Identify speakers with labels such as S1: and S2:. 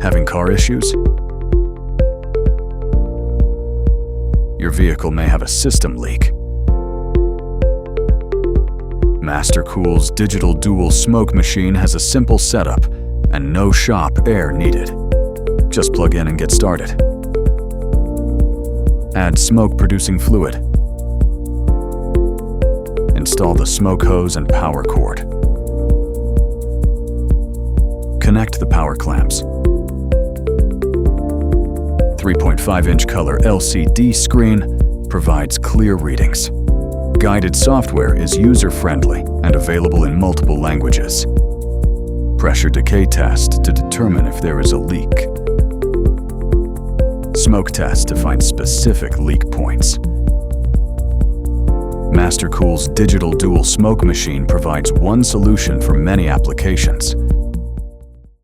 S1: Having car issues? Your vehicle may have a system leak. Mastercool's digital dual smoke machine has a simple setup and no shop air needed. Just plug in and get started. Add smoke-producing fluid. Install the smoke hose and power cord. Connect the power clamps. 3.5-inch color LCD screen provides clear readings. Guided software is user-friendly and available in multiple languages. Pressure decay test to determine if there is a leak. Smoke test to find specific leak points. Mastercool's digital dual smoke machine provides one solution for many applications.